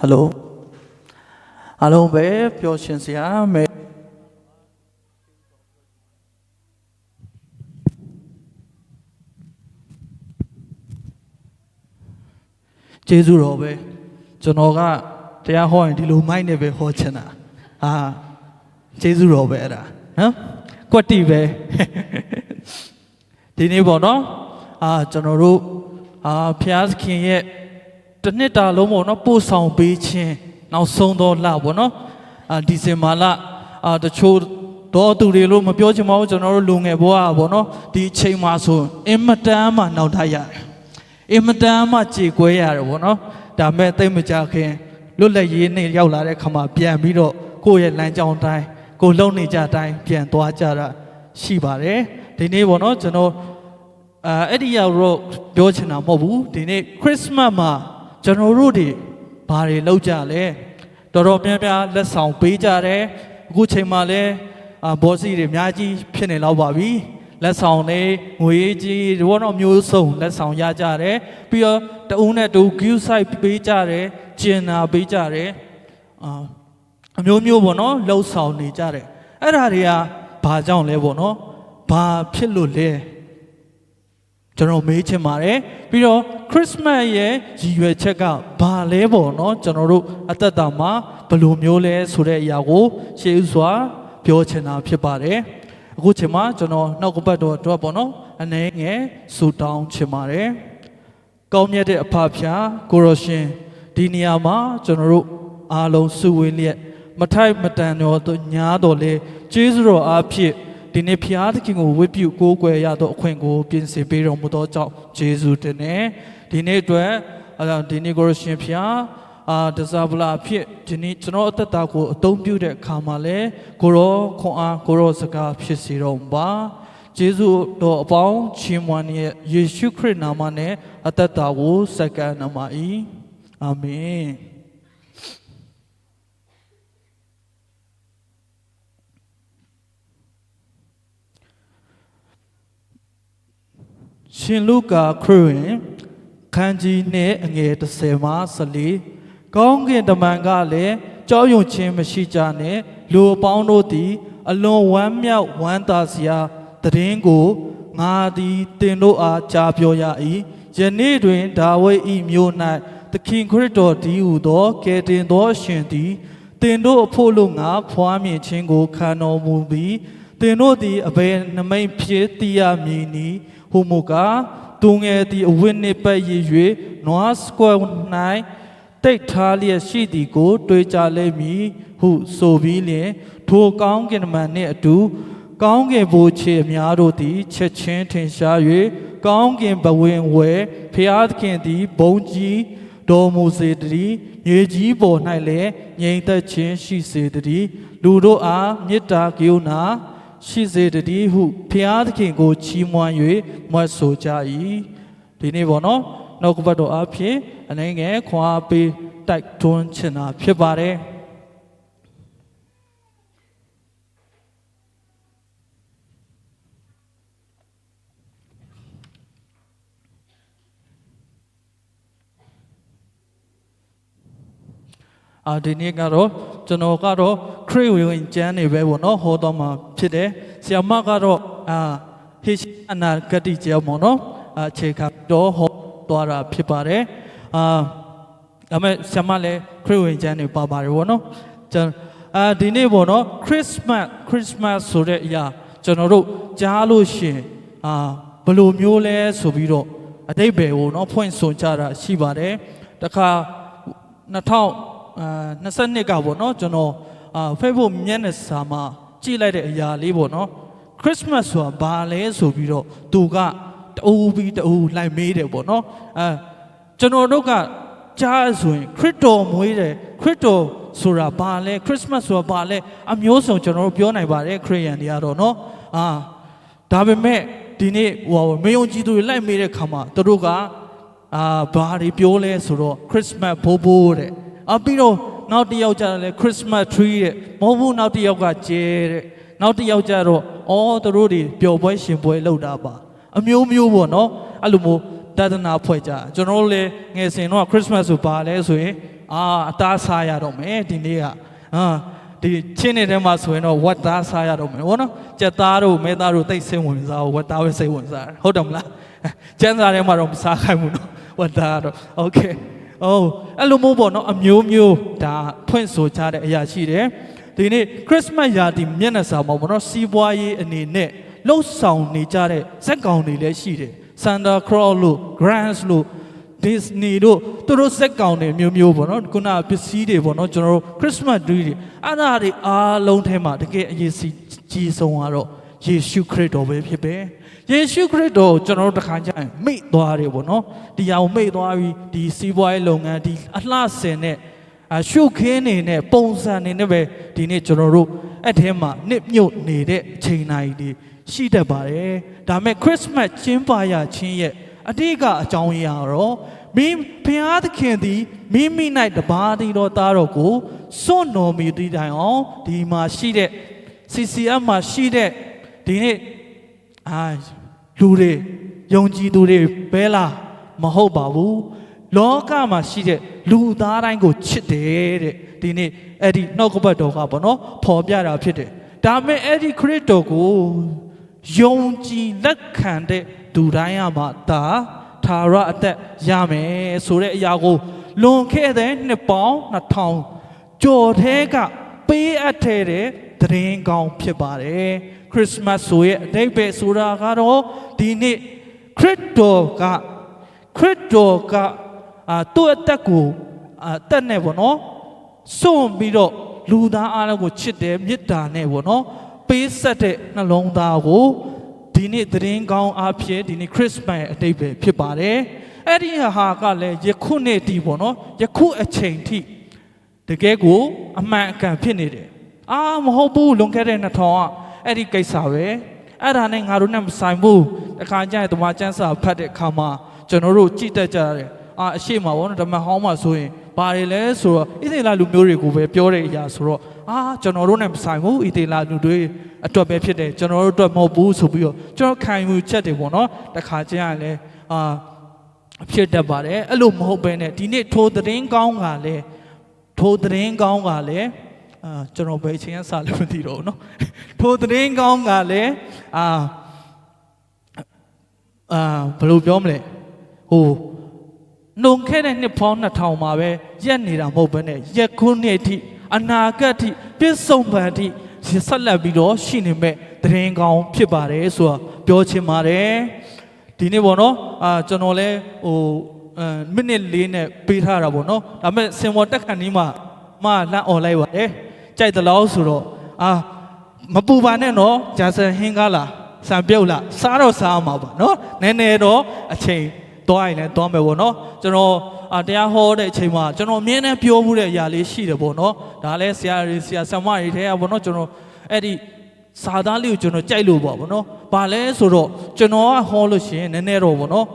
Hello အားလုံးပဲပျော်ရွှင်စရာမယ်ကျေးဇူးတော်ပဲကျွန်တော်ကတရားဟောရင်ဒီလိုမိုက်နေပဲဟောချင်တာကျေးဇူးတော်ပဲအဲ့ဒါနော်ကွက်တီပဲဒီနေ့ပေါ့နော်ကျွန်တော်တို့ဖျားသခင်ရဲ့တစ်နှစ်တာလုံးပေါ့နော်ပို့ဆောင်ပေးခြင်းနောက်ဆုံးတော့လပေါ့နော်ဒီဇင်ဘာလတချို့တော့သူတွေလို့မပြောချင်ပါဘူးကျွန်တော်တို့လူငယ်ဘဝပေါ့နော်ဒီအချိန်မှာဆိုအင်မတန်မှနောက်ထပ်ရတယ်အင်မတန်မှကြေကွဲရတယ်ပေါ့နော်ဒါမဲ့သိမကြခင်လွတ်လပ်ရေးနေ့ရောက်လာတဲ့ခါမှာပြန်ပြီးတော့ကိုယ့်ရဲ့လမ်းကြောင်းတိုင်းကိုလုံနေကြတိုင်းပြန်သွားကြတာရှိပါတယ်ဒီနေ့ပေါ့နော်ကျွန်တော်အဲ့ဒီရောက်တော့ပြောချင်တာမဟုတ်ဘူးဒီနေ့ခရစ်စမတ်မှာကျွန်တော်တို့တွေဘာတွေလုပ်ကြလဲတော်တော်များများလက်ဆောင်ပေးကြတယ်အခုချိန်မှာလဲဘောစီတွေအများကြီးဖြစ်နေတော့ပါပြီလက်ဆောင်တွေငွေကြီးဘောတော့မျိုးစုံလက်ဆောင်ရကြတယ်ပြီးတော့တဦးနဲ့တူ gift site ပေးကြတယ်ကျင်နာပေးကြတယ်အမျိုးမျိုးပေါ့နော်လှုပ်ဆောင်နေကြတယ်အဲ့ဒါတွေကဘာကြောင့်လဲပေါ့နော်ဘာဖြစ်လို့လဲကျွန်တော်မေးချင်ပါတယ်ပြီးတော့ခရစ်စမတ်ရဲ့ရည်ရွယ်ချက်ကဘာလဲပေါ့နော်ကျွန်တော်တို့အသက်တာမှာဘယ်လိုမျိုးလဲဆိုတဲ့အရာကိုရှေးဥစွာပြောချင်တာဖြစ်ပါတယ်အခုချိန်မှာကျွန်တော်နောက်ကပတ်တော်အတွက်ပေါ့နော်အနေငယ်ဆူတောင်းချင်ပါတယ်ကောင်းမြတ်တဲ့အဖဖျားကိုရရှင်ဒီနေရာမှာကျွန်တော်တို့အားလုံးစုဝေးလျက်မထိုက်မတန်တော့ညားတော်လေကျေးဇူးတော်အားဖြင့်ဒီနေ့ဖျားသခင်ကိုဝတ်ပြုကိုးကွယ်ရသောအခွင့်ကိုပြင်ဆင်ပေးတော်မူသောကြောင့်ယေရှုတင်နေဒီနေ့အတွက်ဒီနေ့ကိုရရှင်ဖျားတစားဗလာဖြစ်ဒီနေ့ကျွန်တော်အသက်တာကိုအသုံးပြုတဲ့အခါမှာလဲကိုရောခွန်အားကိုရောစကားဖြစ်စေတော်မူပါယေရှုတော်အပေါင်းချီးမွမ်းရဲ့ယေရှုခရစ်နာမနဲ့အသက်တာကိုစက္ကန့်နာမ၏အာမင်ရှင်လုကာခရစ်ဝင်ခန်းကြီးနဲ့အငယ်30မှ14ကောင်းကင်တမန်ကလည်းကြောက်ရွံ့ခြင်းမရှိကြနဲ့လူအပေါင်းတို့သည်အလွန်ဝမ်းမြောက်ဝမ်းသာစရာတည်င်းကိုငါသည်တင်တို့အားကြားပြောရ၏ယနေ့တွင်ဒါဝိဒ်၏မြို့၌သခင်ခရစ်တော်ဒီဟုသောကယ်တင်သောအရှင်သည်တင်တို့အဖို့လို့ငါဖွားမြင်ခြင်းကိုခံတော်မူပြီးတင်တို့သည်အဘယ်နှမိတ်ဖြစ်သိရမည်နည်းဟုမူကားသူငယ်သည်အဝတ်နှင့်ပတ်ရ၍နွားစကွယ်၌တိတ်ထားလျက်ရှိသည်ကိုတွေးကြလိမ့်မည်ဟုဆိုပြီးလျှင်ထိုကောင်းကင်မန်နှင့်အတူကောင်းကင်ဘိုးခြေအများတို့သည်ချက်ချင်းထင်ရှား၍ကောင်းကင်ဘဝင်ဝဲဖျားသခင်သည်ဘုံကြီးတော်မူစေတည်းမြေကြီးပေါ်၌လည်းငြိမ်သက်ခြင်းရှိစေတည်းလူတို့အားမေတ္တာကရုဏာရှိစေတည်းဟုဖျားသခင်ကိုချီးမွမ်း၍မွတ်ဆိုကြ၏ဒီနေ့ပေါ့နော်နောက်ကပတ်တော်အဖြစ်အနေငယ်ခွာပေးတိုက်တွန်းချင်တာဖြစ်ပါတယ်ဒီနေ့ကတော့ကျွန်တော်ကတော့ခရစ်ဝင်ကျမ်းနေပဲပေါ့နော်ဟောတော်မှာဖြစ်တယ်ဆရာမကတော့ဟေရှအနာဂတိကျမ်းပေါ့နော်အခြေခံတော့ဟောသွားတာဖြစ်ပါတယ်ဒါမဲ့ဆရာမလည်းခရစ်ဝင်ကျမ်းနေပါပါတယ်ပေါ့နော်ဒီနေ့ပေါ့နော်ခရစ်စမတ်ဆိုတဲ့အရာကျွန်တော်တို့ကြားလို့ရှင်ဘယ်လိုမျိုးလဲဆိုပြီးတော့အတိတ်ပဲကိုနော်ဖွင့်ဆိုကြတာရှိပါတယ်တခါ2022ကပေါ့နော်ကျွန်တော်Facebook မျက်နှာစာမှာကြည့်လိုက်တဲ့အရာလေးပေါ့နော်ခရစ်စမတ်ဆိုတာဘာလဲဆိုပြီးတော့သူကတူပြီးတူလိုက်မေးတယ်ပေါ့နော်ကျွန်တော်တို့ကကြားဆိုရင်ခရစ်တော်မွေးတယ်ခရစ်တော်ဆိုတာဘာလဲခရစ်စမတ်ဆိုတာဘာလဲအမျိုးစုံကျွန်တော်တို့ပြောနိုင်ပါတယ်ခရစ်ယာန်တွေကတော့နော်ဒါပေမဲ့ဒီနေ့မေယုံကြည်သူတွေလိုက်မေးတဲ့ခါမှာသူတို့ကဘာတွေပြောလဲဆိုတော့ခရစ်စမတ်ဘိုးဘိုးတဲ့ပြီးတော့နောက်တစ်ယောက်ကျတော့လေခရစ်စမတ် tree တဲ့မဟုတ်ဘူးနောက်တစ်ယောက်ကကျဲတဲ့နောက်တစ်ယောက်ကျတော့သူတို့တွေပျော်ပွဲရှင်ပွဲလုပ်တာပါအမျိုးမျိုးပေါ့နော်အဲ့လိုမျိုးတဒနာဖွဲ့ကြကျွန်တော်တို့လည်းငယ်စဉ်တော့ခရစ်စမတ်ဆိုပါလဲဆိုရင် အသားစားရတော့မယ်ဒီနေ့ကဒီချင်းနေတဲ့မှာဆိုရင်တော့ဝတ်သားစားရတော့မယ်ဘောနော်ကြက်သားတို့မဲသားတို့တိတ်စိတ်ဝင်စားဝတ်သားပဲစိတ်ဝင်စားဟုတ်တယ်မလားကျန်းစာထဲမှာတော့မစားခိုင်းဘူးနော်ဝတ်သားတော့โอเคအဲ့လိုမျိုးပေါ့နော်အမျိုးမျိုးဒါဖွင့်ဆိုကြတဲ့အရာရှိတယ်ဒီနေ့ခရစ်စမတ်ရာသီမျက်နှာစာမှာပေါ့နော်စီးပွားရေးအနေနဲ့လှုပ်ဆောင်နေကြတဲ့ဇက်ကောင်တွေလည်းရှိတယ် Santa Claus လို့ Grants လို့ Disney တို့သူတို့ဇက်ကောင်တွေမျိုးမျိုးပေါ့နော်ခုနပစ္စည်းတွေပေါ့နော်ကျွန်တော်တို့ Christmas tree တွေအဲ့ဒါတွေအားလုံးထဲမှာတကယ်အရေးကြီးဆုံးကတော့ယေရှုခရစ်တော်ပဲဖြစ်ပဲယေရှုခရစ်တော်ကျွန်တော်တို့တခါကျရင်မိတ်သွားတယ်ပေါ့နော်ဒီဟာကိုမိတ်သွားပြီးဒီစီးပွားရေးလုပ်ငန်းဒီအလှဆင်တဲ့ရှုခင်းနေတဲ့ပုံစံနေနဲ့ပဲဒီနေ့ကျွန်တော်တို့အဲ့ထဲမှာနှစ်မြုပ်နေတဲ့အချိန်တိုင်းတွေရှိတတ်ပါတယ်ဒါမဲ့ခရစ်စမတ်ကျင်းပရခြင်းရဲ့အတိတ်ကအကြောင်းအရာတော့ဘုရားသခင်သည်မိမိ၌တပါးတည်းသောသားတော်ကိုစွန့်တော်မူသည့်တိုင်အောင်ဒီမှာရှိတဲ့ CCM မှာရှိတဲ့ဒီနေ့လူတွေယုံကြည်သူတွေပဲလားမဟုတ်ပါဘူးလောကမှာရှိတဲ့လူသားတိုင်းကိုချစ်တယ်တဲ့ဒီနေ့အဲ့ဒီနှုတ်ကပတ်တော်ကပေါ့နော်ဖော်ပြတာဖြစ်တယ်ဒါမဲ့အဲ့ဒီခရစ်တော်ကိုယုံကြည်လက်ခံတဲ့သူတိုင်းကမှသာထာဝရအသက်ရမယ်ဆိုတဲ့အရာကိုလွန်ခဲ့တဲ့နှစ်ပေါင်း2000ကျော်ထဲကပေးအပ်တဲ့သတင်းကောင်းဖြစ်ပါတယ်ခရစ်စမတ်ဆိုရဲ့အဓိပ္ပာယ်ဆိုတာကတော့ဒီနေ့ခရစ်တော်ကသူ့အသက်ကိုတက်နေပေါ့နော်စွန့်ပြီးတော့လူသားအားလုံးကိုချစ်တယ်မေတ္တာနဲ့ပေါ့နော်ပေးဆက်တဲ့နှလုံးသားကိုဒီနေ့သတင်းကောင်းအားဖြင့်ဒီနေ့ခရစ်စမတ်ရဲ့အဓိပ္ပာယ်ဖြစ်ပါတယ်အဲ့ဒီဟာကလည်းယခုနေ့တည်းပေါ့နော်ယခုအချိန်ထိတကယ်ကိုအမှန်အကန်ဖြစ်နေတယ်မဟုတ်ဘူးလွန်ခဲ့တဲ့2000ကအဲ့ဒီကိစ္စပဲအဲ့ဒါနဲ့ငါတို့နဲ့မဆိုင်ဘူးတခါကျရင်တမန်ကျမ်းစာဖတ်တဲ့အခါမှာကျွန်တော်တို့ကြည်တက်ကြတယ်အရှိမပေါ့နော်ဓမ္မဟောင်းမှာဆိုရင်ဘာတွေလဲဆိုတော့ဣသေလလူမျိုးတွေကိုပဲပြောတဲ့အရာဆိုတော့ကျွန်တော်တို့နဲ့မဆိုင်ဘူးဣသေလလူတွေအတွက်ပဲဖြစ်တယ်ကျွန်တော်တို့အတွက်မဟုတ်ဘူးဆိုပြီးတော့ကျွန်တော်ခံယူချက်တွေပေါ့နော်တခါကျရင်လည်းဖြစ်တတ်ပါတယ်အဲ့လိုမဟုတ်ဘဲနဲ့ဒီနေ့ထိုသတင်းကောင်းကလည်းကျွန်တော်ဘယ်အချိန်ကစလည်းမသိတော့ဘူးเนาะထိုသတင်းကောင်းကလည်းဘယ်လိုပြောမလဲနှုံခဲ့တဲ့နှစ်ပေါင်း2000မှာပဲရက်နေတာမဟုတ်ဘဲနဲ့ယခုနှစ်ထိအနာဂတ်ထိပြည့်စုံပန်ထိဆက်လက်ပြီးတော့ရှိနေမဲ့သတင်းကောင်းဖြစ်ပါတယ်ဆိုတာပြောချင်ပါတယ်ဒီနေ့ပေါ့နော်ကျွန်တော်လဲမိနစ်4နဲ့ပေးထားတာပေါ့နော်ဒါပေမဲ့စင်ဝတက်ခန်ဒီမှာလမ်းអော်လိုက်ပါတယ်ကြိုက်သလားဆိုတော့မပူပါနဲ့နော်ဂျာဆန်ဟင်းကားလားစံပြုတ်လားစားတော့စားမှာပါနော်နည်းနည်းတော့အချိန်သွားရင်လည်းသွားမယ်ပေါ့နော်ကျွန်တော်တရားဟောတဲ့အချိန်မှာကျွန်တော်အမြဲတမ်းပြောမှုတဲ့အရာလေးရှိတယ်ပေါ့နော်ဒါလည်းဆရာဆမတွေထဲကပေါ့နော်ကျွန်တော်အဲ့ဒီစာသားလေးကိုကျွန်တော်ကြိုက်လို့ပေါ့နော်ဘာလဲဆိုတော့ကျွန်တော်ကဟောလို့ရှိရင်နည်းနည်းတော့ပေါ့နော်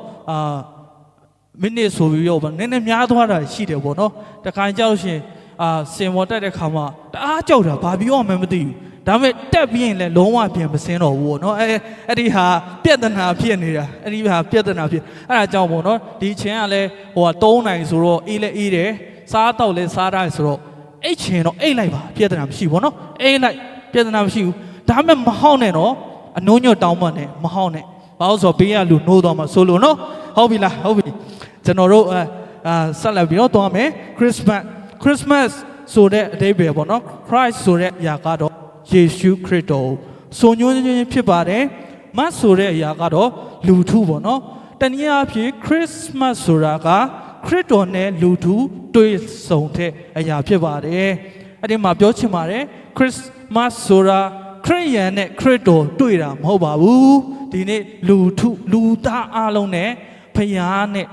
မိနစ်ဆိုပြီးတော့နည်းနည်းများသွားတာရှိတယ်ပေါ့နော်တခါကြောက်လို့ရှိရင်စင်ပေါ်တက်တဲ့ခါမှာတအားကြောက်တာဘာပြောမှမသိဘူးဒါပေမဲ့တက်ပြီးရင်လည်းလုံးဝပြန်မစင်းတော့ဘူးပေါ့နော်အဲ့ဒီဟာပြဿနာဖြစ်နေတာအဲ့ဒီဟာပြဿနာဖြစ်အဲ့ဒါကြောင့်ပေါ့နော်ဒီချင်းကလည်း3နိုင်ဆိုတော့အေးလဲအေးတယ်စားတော့လဲစားရတယ်ဆိုတော့အိတ်ချင်တော့အိတ်လိုက်ပါပြဿနာမရှိဘူးပေါ့နော်အိတ်လိုက်ပြဿနာမရှိဘူးဒါပေမဲ့မဟောင်းနဲ့တော့အနှုံးညွတ်တောင်းမှနဲ့မဟောင်းနဲ့ဘာလို့ဆိုဘေးကလူနှိုးသွားမှဆိုလို့နော်ဟုတ်ပြီလားဟုတ်ပြီကျွန်တော်တို့ဆက်လက်ပြီးတော့သွားမယ်ခရစ်မတ်ဆိုတဲ့အဓိပ္ပာယ်ပေါ့နော် Christ ဆိုတဲ့အရာကတော့ယေရှုခရစ်တော်ဆိုညွှန်းခြင်းဖြစ်ပါတယ်မတ်ဆိုတဲ့အရာကတော့လူထုပေါ့နော်တနည်းအားဖြင့်ခရစ်မတ်ဆိုတာကခရစ်တော်နဲ့လူထုတွေ့ဆုံတဲ့အရာဖြစ်ပါတယ်အဲ့ဒီမှာပြောချင်ပါတယ်ခရစ်မတ်ဆိုတာခရစ်ယာန်နဲ့ခရစ်တော်တွေ့တာမဟုတ်ပါဘူးဒီနေ့လူသားအလုံးနဲ့ဖခင်နဲ့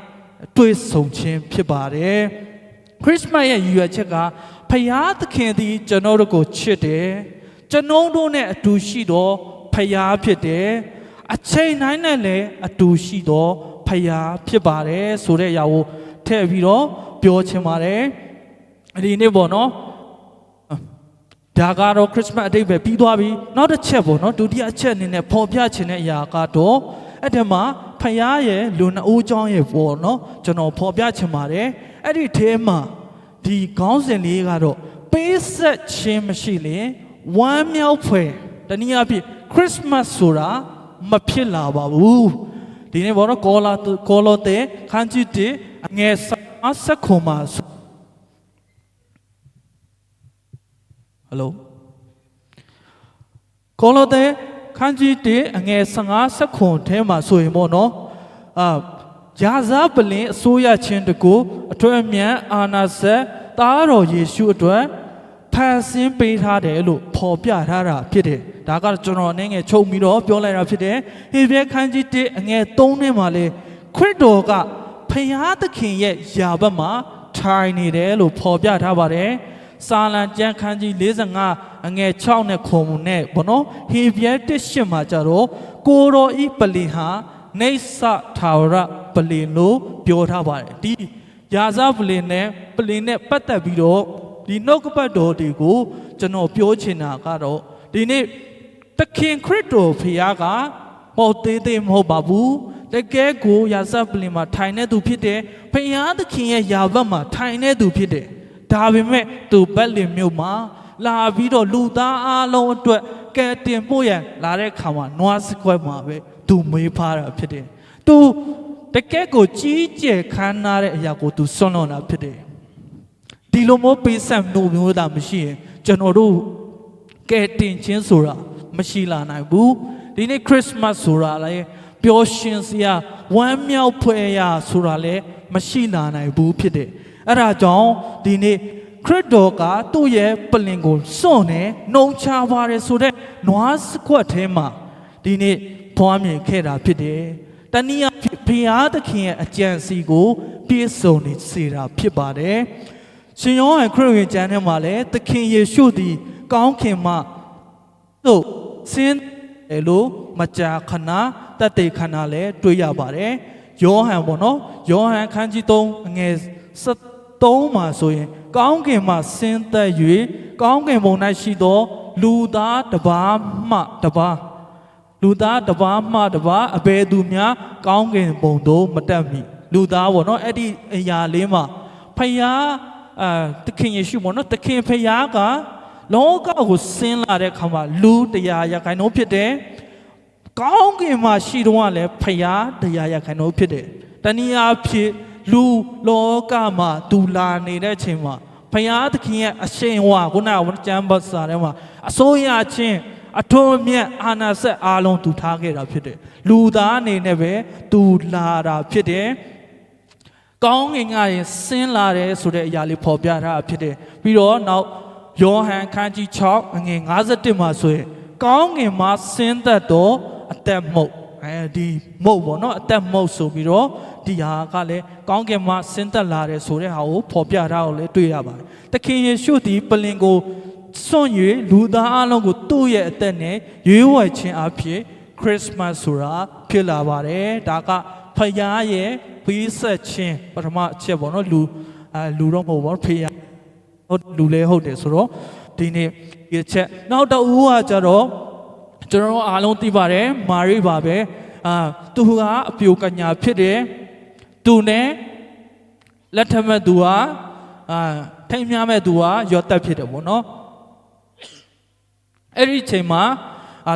တွေ့ဆုံခြင်းဖြစ်ပါတယ်ခရစ်မတ်ရဲ့ရည်ရွယ်ချက်ကဖခင်သခင်သည်ကျွန်တော်တို့ကိုချစ်တယ်ကျွန်တော်တို့နဲ့အတူရှိတော်ဖခင်ဖြစ်တယ်အချိန်တိုင်းနဲ့လည်းအတူရှိတော်ဖခင်ဖြစ်ပါတယ်ဆိုတဲ့အရာကိုထည့်ပြီးတော့ပြောချင်ပါတယ်ဒီနေ့ပေါ့နော်ဒါကတော့ခရစ်မတ်အဓိပ္ပာယ်ပြီးသွားပြီနောက်တစ်ချက်ပေါ့နော်ဒုတိယအချက်အနေနဲ့ပေါ်ပြချင်တဲ့အရာကတော့အဲ့ဒီမှာဖခင်ရဲ့လူနှစ်ဦးเจ้าရဲ့ပေါ့နော်ကျွန်တော်ပေါ်ပြချင်ပါတယ်အဲ့ဒီထဲမှာဒ ဒီခေါင်းစဉ်လေးကတော့ပေးဆက်ခြင်းမရှိလေဝမ်းမြောက်ဖွယ်တနည်းအားဖြင့်ခရစ်စမတ်ဆိုတာမဖြစ်လာပါဘူးဒီနေ့ဘောနော်ကောလောသဲခန်းကြီးတေအငယ်ဆက်ခွန်မှာဟယ်လိုကောလောသဲခန်းကြီးတေအငယ်15ဆက်ခွန်ထဲမှာဆိုရင်ပေါ့နော်ယာဇပလင်အစိုးရချင်းတကူအထွတ်အမြတ်အာနာစက်သားတော်ယေရှုအတွက်ဖန်ဆင်းပေးထားတယ်လို့ဖော်ပြထားတာဖြစ်တယ်ဒါကကျွန်တော်အနေငယ်ချုပ်ပြီးတော့ပြောလိုက်တာဖြစ်တယ်ဟေဘရဲခန်းကြီး1အငယ်3ထဲမှာလေခရစ်တော်ကဖခင်သခင်ရဲ့ယာဘတ်မှာထိုင်နေတယ်လို့ဖော်ပြထားပါတယ်စာလံကျမ်းခန်းကြီး45အငယ်6နဲ့ခုနဲ့ဘောနော်ဟေဘရဲ1:8မှာကြတော့ကိုတော်ဤပလင်ဟာနေဆထာဝရပလင်လို့ပြောထားပါတယ်ဒီယာဇပလင်နဲ့ပတ်သက်ပြီးတော့ဒီနှုတ်ကပတ်တော်တွေကိုကျွန်တော်ပြောချင်တာကတော့ဒီနေ့သခင်ခရစ်တော်ဖခင်ကပေါ်သေးမဟုတ်ပါဘူးတကယ်ကိုယာဇပလင်မှာထိုင်နေသူဖြစ်တယ်ဖခင်သခင်ရဲ့ယာဘတ်မှာထိုင်နေသူဖြစ်တယ်ဒါပေမဲ့သူဗက်လင်မြို့မှာလာပြီးတော့လူသားအလုံးအတွက်ကဲတင်ပို့ရန်လာတဲ့ခါမှာနွားစကွက်မှာပဲသူမေးဖားတာဖြစ်တယ်သူတကယ်ကိုကြီးကျယ်ခမ်းနားတဲ့အရာကိုသူစွန့်လွတ်တာဖြစ်တယ်ဒီလိုမျိုးပေးဆက်မျိုးသားမရှိရင်ကျွန်တော်တို့ကဲတင်ချင်းဆိုတာမရှိလာနိုင်ဘူးဒီနေ့ခရစ်စမတ်ဆိုတာလည်းပျော်ရွှင်စရာဝမ်းမြောက်ဖွယ်ရာဆိုတာလည်းမရှိလာနိုင်ဘူးဖြစ်တယ်အဲ့ဒါကြောင့်ဒီနေ့ခရစ်တော်ကသူ့ရဲ့ပလင်ကိုစွန့်နေနှုံချပါတယ်ဆိုတဲ့နွားစကွက်ထဲမှာဒီနေ့ဖွားမြင်ခဲ့တာဖြစ်တယ်တနည်းအားဖြင့်ဘုရားသခင်ရဲ့အကြံစီကိုပြည့်စုံနေစေတာဖြစ်ပါတယ်ရှင်ယောဟန်ခရစ်ဝင်ကျမ်းထဲမှာလည်းသခင်ယေရှုသည်ကောင်းခင်မှသို့ဆင်းတယ်လို့မကြာခဏတတ်တဲ့ခဏလည်းတွေ့ရပါတယ်ယောဟန်ပေါ့နော်ယောဟန်ခန်းကြီး3အငယ်73မှာဆိုရင်ကောင်းကင်မှဆင်းသက်၍ကောင်းကင်ဘုံ၌ရှိသောလူသားတစ်ပါးမှတစ်ပါးအဘယ်သူများကောင်းကင်ဘုံသို့မတက်မီလူသားပေါ့နော်အဲ့ဒီအရာလေးမှာဖယားသခင်ယေရှုပေါ့နော်သခင်ဖယားကလောကကိုဆင်းလာတဲ့ခါမှာလူ100%ဖြစ်တယ်ကောင်းကင်မှာရှိတော့ကလည်းဖယား100%ဖြစ်တယ်တနည်းအားဖြင့်လူလောကမှာသူလာနေတဲ့အချိန်မှာဖယားသခင်ရဲ့အရှင်ဝါခုနကကျမ်းပတ်စာထဲမှာအစိုးရချင်းအထွတ်အမြတ်အာဏာစက်အားလုံးသူထားခဲ့တာဖြစ်တယ်လူသားအနေနဲ့ပဲသူလာတာဖြစ်တယ်ကောင်းကင်ကရင်ဆင်းလာတယ်ဆိုတဲ့အရာလေးဖော်ပြထားတာဖြစ်တယ်ပြီးတော့နောက်ယောဟန်ခန်းကြီး6အငယ်51မှာဆိုရင်ကောင်းကင်မှာဆင်းသက်သောအသက်မုတ်ဒီမုတ်ပေါ့နော်အသက်မုတ်ဆိုပြီးတော့ဒီဟာကလည်းကောင်းကင်မှာဆင်းသက်လာတယ်ဆိုတဲ့ဟာကိုဖော်ပြထားအောင်လည်းတွေ့ရပါတယ်သခင်ယေရှုသည်ပလင်ကိုစွန့်၍လူသားအလုံးကိုသူ့ရဲ့အသက်နဲ့ရွေးဝယ်ခြင်းအဖြစ်ခရစ်စမတ်ဆိုတာဖြစ်လာပါတယ်ဒါကဖခင်ရဲ့ပေးဆက်ခြင်းပထမအချက်ပေါ့နော်လူတော့မဟုတ်ပါဘူးဖခင်လူလဲဟုတ်တယ်ဆိုတော့ဒီနေ့ဒီချက်နောက်တော့ဦးကကြတော့ကျွန်တော်အားလုံးသိပါတယ်မာရိပါပဲသူကအပြိုကညာဖြစ်တယ်သူနဲ့လက်ထက်မဲ့သူကထိမ်းမြမဲ့သူကယောသက်ဖြစ်တယ်ပေါ့နော်အဲ့ဒီချိန်မှာ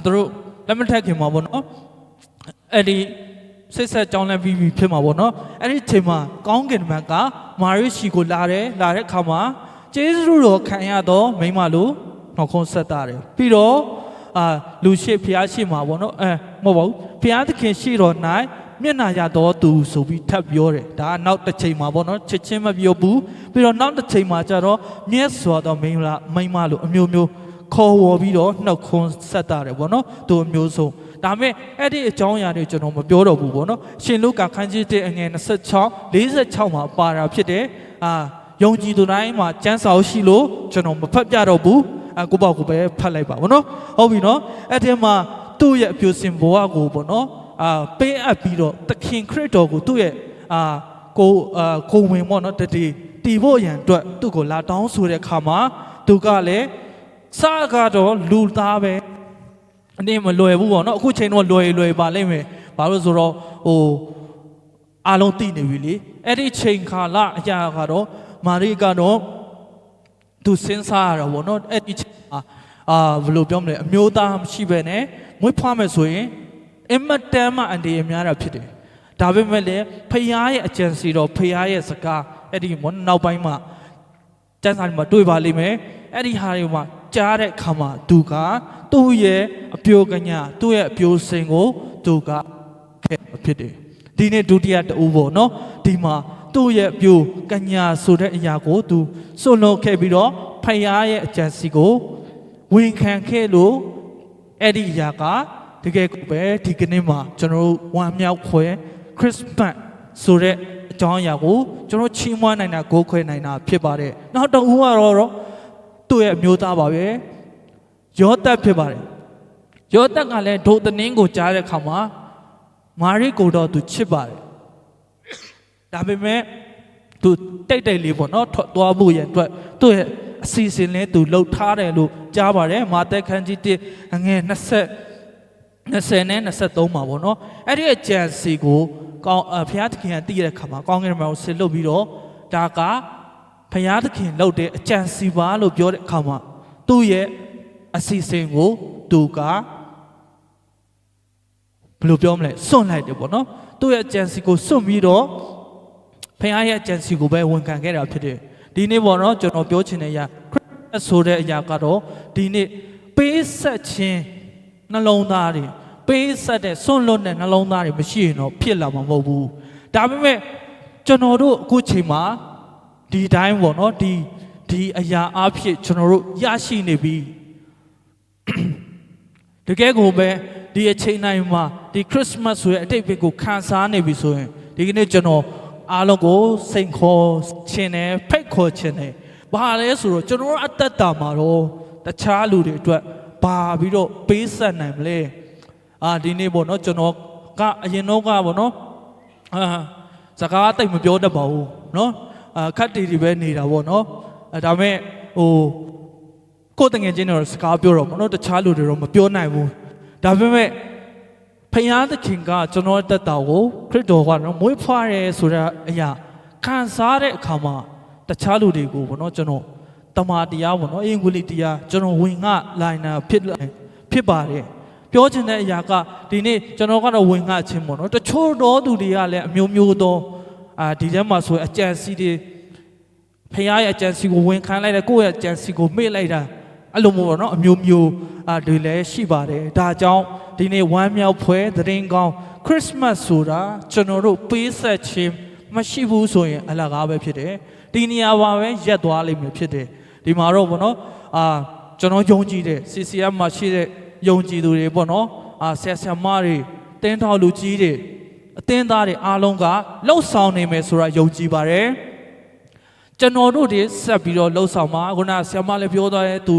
သူတို့လက်မထက်ခင်မှာပေါ့နော်အဲ့ဒီစိတ်ဆက်ကြောင်းလဲပြီးဖြစ်မှာပေါ့နော်အဲ့ဒီချိန်မှာကောင်းကင်ဘက်ကမာရိရှိကိုလာတဲ့ခါမှာကျေးဇူးတော်ခံရတော့မိမလို့နှောက်ခွန်းဆက်တာတယ်ပြီးတော့လူရှိဖျားရှိမှာပေါ့နော်မဟုတ်ပါဘူးဖျားသခင်ရှိတော်၌မျက်နာရတော်သူဆိုပြီးထပ်ပြောတယ်ဒါကနောက်တစ်ချိန်မှာပေါ့နော်ချက်ချင်းမပြောဘူးပြီးတော့နောက်တစ်ချိန်မှာကျတော့မြတ်စွာသောမိမလို့အမျိုးမျိုးခေါ်ဝေါ်ပြီးတော့နှုတ်ခွန်းဆက်တာတယ်ပေါ့နော်သူအမျိုးဆုံးဒါပေမဲ့အဲ့ဒီအကြောင်းအရာတွေကျွန်တော်မပြောတော့ဘူးပေါ့နော်ရှင်လုကာခန်းကြီး1အငယ်26မှာပါတာဖြစ်တယ်ယုံကြည်သူတိုင်းမှာကျမ်းစာရှိလို့ကျွန်တော်မဖတ်ပြတော့ဘူးကိုပေါ့ကိုပဲဖတ်လိုက်ပါဘောနော်ဟုတ်ပြီနော်အဲ့ဒီမှာသူ့ရဲ့အပြိုစင်ဘဝကိုပေါ့နော်ပေးအပ်ပြီးတော့သခင်ခရစ်တော်ကိုသူ့ရဲ့ကိုဝင်ပေါ့နော်တီဖို့ရန်အတွက်သူ့ကိုလာတောင်းဆိုတဲ့အခါမှာသူကလည်းစကတော့လူသားပဲအနေမလွယ်ဘူးပေါ့နော်အခုချိန်တော့လွယ်ပါလိမ့်မယ်ဘာလို့ဆိုတော့အားလုံးသိနေပြီလေအဲ့ဒီချိန်ခါလအရာကတော့မာရိကတော့ သူစဉ်းစားရတာပေါ့နော်အဲ့ဒီချိန်မှာဘယ်လိုပြောမလဲအမျိုးသားမရှိပဲနဲ့မွေးဖွားမယ်ဆိုရင်အင်မတန်မှအန္တရာယ်များတာဖြစ်တယ်ဒါပေမဲ့လည်းဖခင်ရဲ့အကြံစီတော်ဖခင်ရဲ့စကားအဲ့ဒီနောက်ပိုင်းမှာကျမ်းစာတွေမှာတွေ့ပါလိမ့်မယ်အဲ့ဒီဟာတွေမှာကြားတဲ့အခါမှာသူကသူ့ရဲ့အပြိုကညာသူ့ရဲ့အပြိုစင်ကိုသူကခဲ့ဖြစ်တယ်ဒီနေ့ဒုတိယတူပေါ့နော်ဒီမှာသူ့ရဲ့အပြိုကညာဆိုတဲ့အရာကိုသူစွန့်လွတ်ခဲ့ပြီးတော့ဖခင်ရဲ့အကြံစီကိုဝန်ခံခဲ့လို့အဲ့ဒီအရာကတကယ်ကိုပဲဒီကနေ့မှာကျွန်တော်တို့ဝမ်းမြောက်ခွဲခရစ်စမတ်ဆိုတဲ့အကြောင်းအရာကိုကျွန်တော်ချီးမွမ်းနိုင်တာဂိုးခွဲနိုင်တာဖြစ်ပါတယ်နောက်တစ်ဦးကတော့သူ့ရဲ့အမျိုးသားပါပဲယောသပ်ဖြစ်ပါတယ်ယောသပ်ကလည်းဒုသနင်းကိုကြားတဲ့အခါမှာမာရိကိုတော့သူချစ်ပါတယ်ဒါပေမဲ့သူတိတ်လေးပေါ့နော်ထွက်သွားဖို့ရအတွက်သူ့ရဲ့အစီအစဉ်လေးသူလှုပ်ထားတယ်လို့ကြားပါတယ်မာသက်ခန်းကြီး1ငယ်20နဲ့23မှာပေါ့နော်အဲ့ဒီအကြံစီကိုကောင်းဘုရားသခင်ကတည်ရတဲ့ခါမှာကောင်းကင်ဘုံဆစ်လုပ်ပြီးတော့ဒါကဘုရားသခင်လုပ်တဲ့အကြံစီပါလို့ပြောတဲ့အခါမှာသူ့ရဲ့အစီအစဉ်ကိုသူကဘယ်လိုပြောမလဲစွန့်လိုက်တယ်ပေါ့နော်သူ့ရဲ့အကြံစီကိုစွန့်ပြီးတော့ဘုရားရဲ့အကြံစီကိုပဲဝန်ခံခဲ့တာဖြစ်တယ်ဒီနေ့ပေါ့နော်ကျွန်တော်ပြောချင်တဲ့အရာခရစ်ဆိုတဲ့အရာကတော့ဒီနေ့ပေးဆက်ခြင်းနှလုံးသားတွေပေးဆက်တဲ့စွန့်လွတ်တဲ့နှလုံးသားတွေမရှိရင်တော့ဖြစ်လာမှာမဟုတ်ဘူးဒါပေမဲ့ကျွန်တော်တို့အခုချိန်မှာဒီတိုင်းပေါ့နော်ဒီအရာအဖြစ်ကျွန်တော်တို့ရရှိနေပြီတကယ်ကိုပဲဒီအချိန်တိုင်းမှာဒီခရစ်စမတ်ဆိုတဲ့အတိတ်ဘက်ကိုခံစားနေပြီဆိုရင်ဒီကနေ့ကျွန်တော်အားလုံးကိုစိန်ခေါ်ခြင်းနဲ့ဖိတ်ခေါ်ခြင်းနဲ့ဘာလဲဆိုတော့ကျွန်တော်အသက်တာမှာတော့တခြားလူတွေအတွက်ဘာပြီးတော့ပေးဆက်နိုင်မလဲဒီနေ့ပေါ့နော်ကျွန်တော်ကအရင်တော့ကပေါ့နော်စကားတိတ်မပြောတတ်ပါဘူးနော်ခက်တီပဲနေတာပေါ့နော်ဒါပေမဲ့ကိုယ်တငယ်ချင်းတွေစကားပြောတော့ပေါ့နော်တခြားလူတွေတော့မပြောနိုင်ဘူးဒါပေမဲ့ဖယားသခင်ကကျွန်တော်တက်တာကိုခရစ်တော်ကတော့မွေးဖွားရဲဆိုတဲ့အရာခံစားတဲ့အခါမှာတခြားလူတွေကိုပေါ့နော်ကျွန်တော်တမာတရားပေါ့နော်အင်္ဂလိပ်တရားကျွန်တော်ဝင်ငှလိုင်းနာဖြစ်ပါတယ်ပြောချင်တဲ့အရာကဒီနေ့ကျွန်တော်ကတော့ဝင်ငှခြင်းပေါ့နော်တချို့တော်သူတွေကလည်းအမျိုးမျိုးသောဒီထဲမှာဆိုအကြံစီတွေဖယားရဲ့အကြံစီကိုဝင်ခံလိုက်တယ်ကိုယ့်ရဲ့အကြံစီကိုမေ့လိုက်တာအဲ့လိုမျိုးပေါ့နော်အမျိုးမျိုးတွေလည်းရှိပါတယ်ဒါကြောင့်ဒီနေ့ဝမ်းမြောက်ဖွယ်သတင်းကောင်းခရစ်စမတ်ဆိုတာကျွန်တော်တို့ပေးဆက်ခြင်းမရှိဘူးဆိုရင်အလကားပဲဖြစ်တယ်ဒီနေရာပါပဲရက်သွားလိမ့်မယ်ဖြစ်တယ်ဒီမှာတော့ပေါ့နော်ကျွန်တော်ယုံကြည်တဲ့ CCM မှာရှိတဲ့ယုံကြည်သူတွေပေါ့နော်ဆရာဆရာမတွေတင်းထောက်လူကြီးတွေအသင်းသားတွေအားလုံးကလှုပ်ဆောင်နေမယ်ဆိုတာယုံကြည်ပါတယ်ကျွန်တော်တို့တွေဆက်ပြီးတော့လှုပ်ဆောင်မှာခုနဆရာမလည်းပြောသွားတဲ့သူ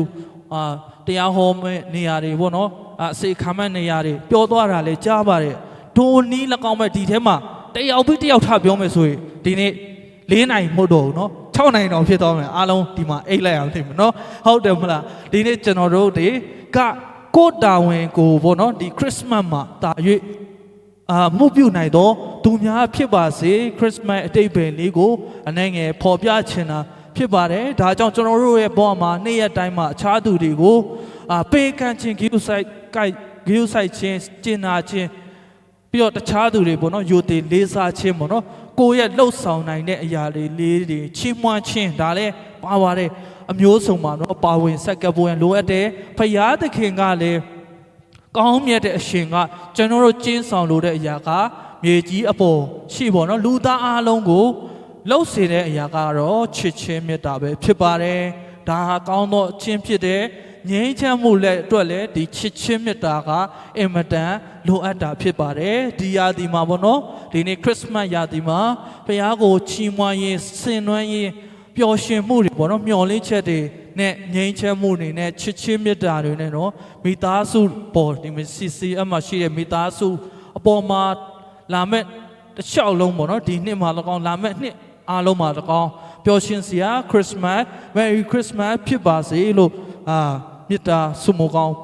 တရားဟောမဲ့နေရာတွေပေါ့နော်အစေခံမဲ့နေရာတွေပြောသွားတာလည်းကြားပါတယ်ဒိုနီး၎င်းမဲ့ဒီထဲမှာတယောက်ပြီးတယောက်ထပြောမယ်ဆိုရင်ဒီနေ့4နိုင်မဟုတ်တော့ဘူးเนาะ6နိုင်တော့ဖြစ်သွားမယ်အားလုံးဒီမှာအိတ်လိုက်အောင်သိမယ်เนาะဟုတ်တယ်မလားဒီနေ့ကျွန်တော်တို့တွေကကိုတာဝန်ကိုပေါ့เนาะဒီခရစ်စမတ်မှာတာ၍မှုပြုနိုင်တော့သူများဖြစ်ပါစေခရစ်စမတ်အတိတ်ပဲလေးကိုအနေငယ်ပေါ်ပြချင်တာဖြစ်ပါတယ်ဒါကြောင့်ကျွန်တော်တို့ရဲ့ဘဝမှာနေ့ရက်တိုင်းမှာအခြားသူတွေကိုပေးကမ်းခြင်းဂရုစိုက်ခြင်းကျင်နာခြင်းပြီးတော့တခြားသူတွေပေါ့နော်ယိုသေးလေးစားခြင်းပေါ့နော်ကိုယ့်ရဲ့လှုပ်ဆောင်နိုင်တဲ့အရာတွေချီးမွမ်းခြင်းဒါလည်းပါပါတယ်အမျိုးစုံမှာတော့ပါဝင်ဆက်ကပ်ဖို့ရလိုအပ်တယ်ဖယားသခင်ကလည်းကောင်းမြတ်တဲ့အရှင်ကကျွန်တော်တို့ကျင်းဆောင်လို့တဲ့အရာကမြေကြီးအပေါ်ရှိပေါ့နော်လူသားအလုံးကိုလှုပ်စေတဲ့အရာကတော့ချစ်ချင်းမေတ္တာပဲဖြစ်ပါတယ်ဒါဟာကောင်းသောအချင်းဖြစ်တဲ့ငြိမ်းချမ်းမှုလည်းအတွက်လည်းဒီချစ်ချင်းမေတ္တာကအင်မတန်လိုအပ်တာဖြစ်ပါတယ်ဒီရာသီမှာပေါ့နော်ဒီနေ့ခရစ်စမတ်ရာသီမှာဘုရားကိုချီးမွမ်းရေးဆင်နွှဲရေးပျော်ရွှင်မှုတွေပေါ့နော်မျှော်လင့်ချက်တွေနဲ့ငြိမ်းချမ်းမှုတွေနဲ့ချစ်ချင်းမေတ္တာတွေနဲ့နော်မိသားစုပေါ်ဒီ CCM မှာရှိတဲ့မိသားစုအပေါ်မှာလာမဲ့တစ်လျှောက်လုံးပေါ့နော်ဒီနှစ်မှာ၎င်းလာမဲ့နှစ်အားလုံးမှာ၎င်းပျော်ရွှင်စရာခရစ်စမတ် Merry Christmas ဖြစ်ပါစေလို့မေတ္တာဆုမကောင်း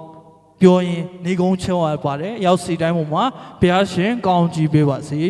ပြောရင်နေကုန်းချောရပါတယ်ရောက်စီတိုင်းပေါ်မှာဘုရားရှင်ကောင်းချီးပေးပါစေ